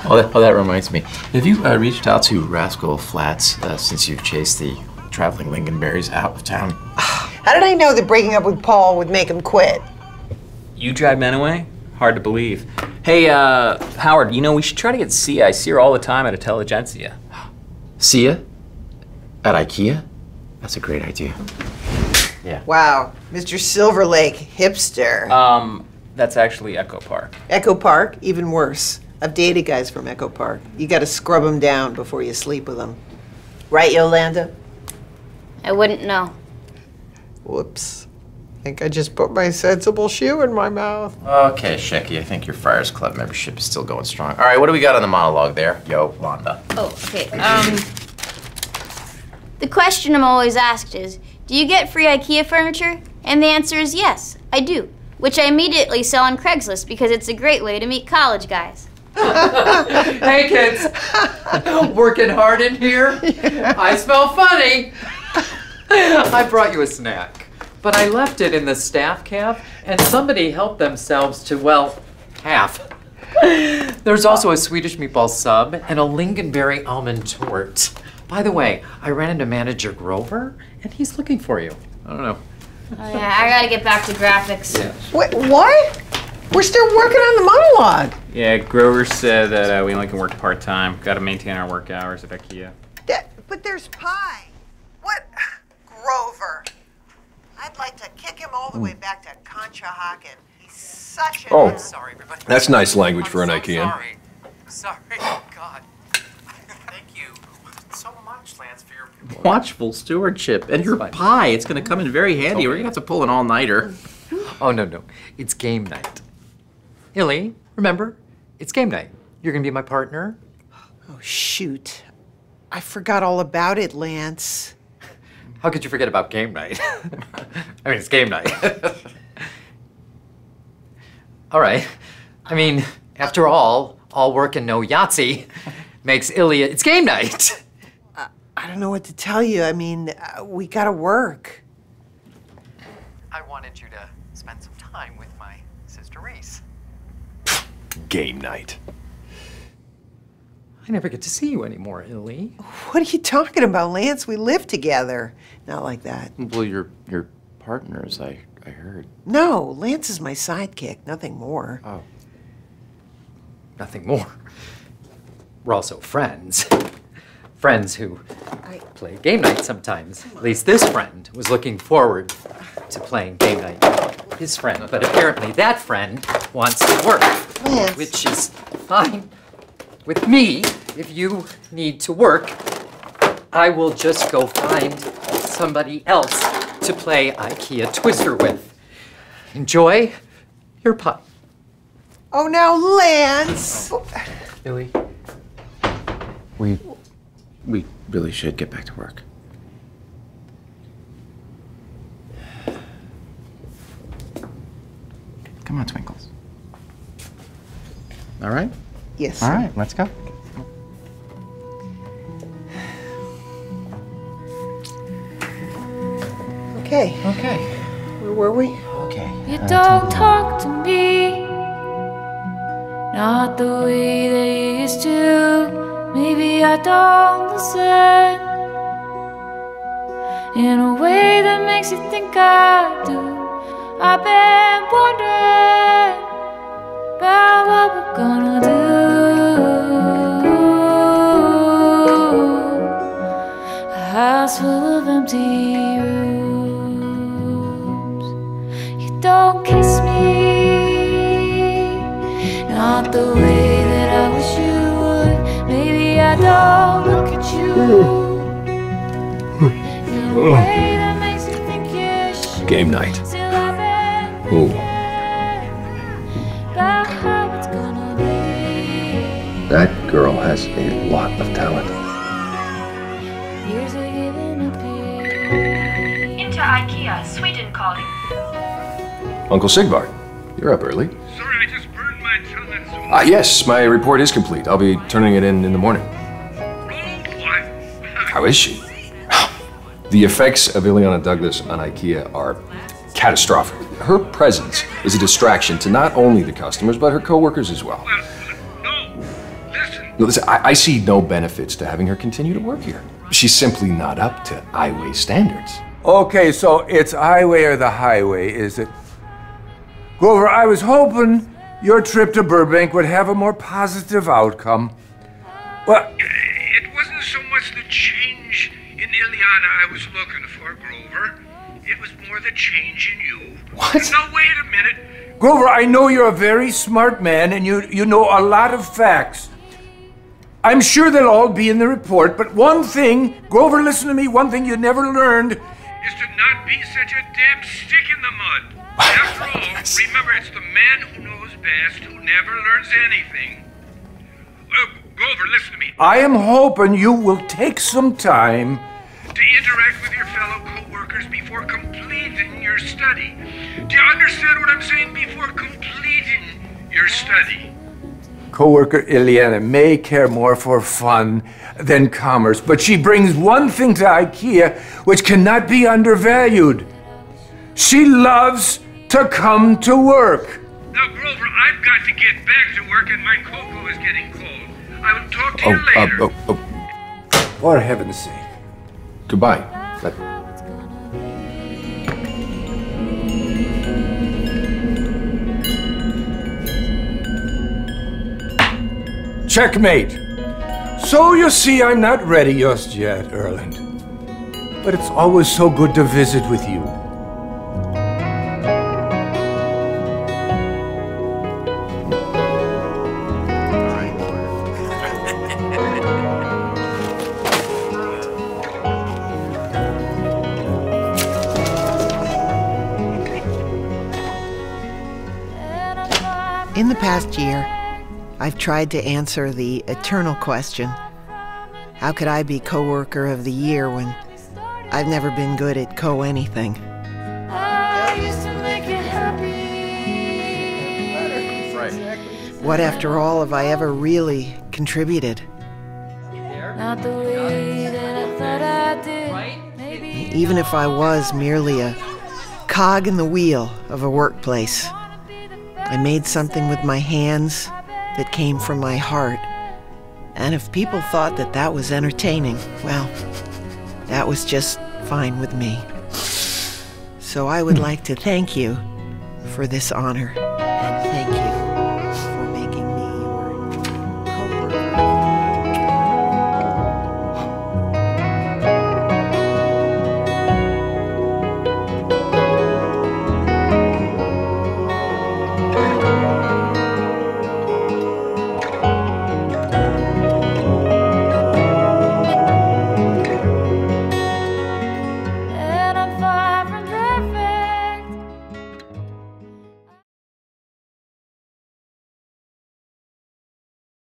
That reminds me. Have you reached out to Rascal Flats since you've chased the traveling lingonberries out of town? How did I know that breaking up with Paul would make him quit? You drive men away? Hard to believe. Hey, Howard, you know, we should try to get Sia. I see her all the time at Intelligentsia. Sia? At IKEA? That's a great idea. Yeah. Wow, Mr. Silver Lake, hipster. That's actually Echo Park. Echo Park, even worse. I've dated guys from Echo Park. You gotta scrub them down before you sleep with them. Right, Yolanda? I wouldn't know. Whoops. I think I just put my sensible shoe in my mouth. Okay, Shecky, I think your Friars Club membership is still going strong. All right, what do we got on the monologue there? Yolanda. Oh, okay. The question I'm always asked is, do you get free IKEA furniture? And the answer is yes, I do. Which I immediately sell on Craigslist because it's a great way to meet college guys. Hey kids, working hard in here? I smell funny. I brought you a snack, but I left it in the staff cab and somebody helped themselves to, well, half. There's also a Swedish meatball sub and a lingonberry almond torte. By the way, I ran into Manager Grover and he's looking for you. I don't know. Oh yeah, I gotta get back to graphics. Yeah. Wait, what? We're still working on the monologue. Yeah, Grover said that we only can work part-time. Gotta maintain our work hours at IKEA. But there's pie. What? Grover. I'd like to kick him all the way back to Conshohocken. He's such a... Oh, Sorry, everybody. that's nice language for an I'm so IKEA. Sorry, God. Thank you so much, Lance, for your... Watchful stewardship. And your fine. pie, it's gonna come in very handy. We're gonna have to pull an all-nighter. Oh, no. It's game night. Illy, remember? It's game night. You're gonna be my partner. Oh, shoot. I forgot all about it, Lance. How could you forget about game night? I mean, it's game night. All right. I mean, after all work and no Yahtzee makes Ilya, it's game night. I don't know what to tell you. I mean, we gotta work. I wanted you to spend some time with my sister Reese. Game night. I never get to see you anymore, Illy. What are you talking about, Lance? We live together. Not like that. Well, your partners, I heard. No, Lance is my sidekick, nothing more. Oh. Nothing more. We're also friends. Friends who play game night sometimes. At least this friend was looking forward to playing game night with his friend. But apparently that friend wants to work. Lance. Which is fine with me. If you need to work, I will just go find somebody else to play IKEA Twister with. Enjoy your pie. Oh, now, Lance! Illy. We really should get back to work. Come on, Twinkles. All right? Yes. All right, let's go. Okay. Okay. Where were we? Okay. You don't talk to me, not the way that you used to. Maybe I don't listen in a way that makes you think I do. I've been wondering about what we're gonna do. A house full of empty rooms. You don't kiss me, not the way that I wish you would. Maybe I don't look at you in a way that makes you think you should. Game night. Still I've been Ooh. thinking about how it's gonna be. That girl has a lot of talent. Years are giving up here. Into IKEA, Sweden calling. Uncle Sigvard, you're up early. Sorry, I just burned my tongue on some... Yes, my report is complete. I'll be turning it in the morning. What? How is she? The effects of Ileana Douglas on IKEA are catastrophic. Her presence is a distraction to not only the customers, but her coworkers as well. Well, no. Listen, Listen, I see no benefits to having her continue to work here. She's simply not up to Iway standards. Okay, so it's Iway or the highway, is it? Grover, I was hoping your trip to Burbank would have a more positive outcome. Well, It wasn't so much the change in Ileana I was looking for, Grover. It was more the change in you. What? Now, wait a minute. Grover, I know you're a very smart man and you know a lot of facts. I'm sure they'll all be in the report, but one thing, Grover, listen to me, one thing you never learned Is to not be such a damn stick in the mud. After all, remember, it's the man who knows best who never learns anything. Grover, listen to me. I am hoping you will take some time. To interact with your fellow co-workers before completing your study. Do you understand what I'm saying? Before completing your study. Coworker Ileana may care more for fun than commerce, but she brings one thing to IKEA which cannot be undervalued. She loves to come to work. Now, Grover, I've got to get back to work and my cocoa is getting cold. I will talk to you later. For heaven's sake. Goodbye. Checkmate. So you see, I'm not ready just yet, Erland. But it's always so good to visit with you. In the past year, I've tried to answer the eternal question, how could I be coworker of the year when I've never been good at anything? What, after all, have I ever really contributed? Not the way that I thought I did. Maybe Even if I was merely a cog in the wheel of a workplace, I made something with my hands that came from my heart. And if people thought that that was entertaining, well, that was just fine with me. So I would like to thank you for this honor. And thank you.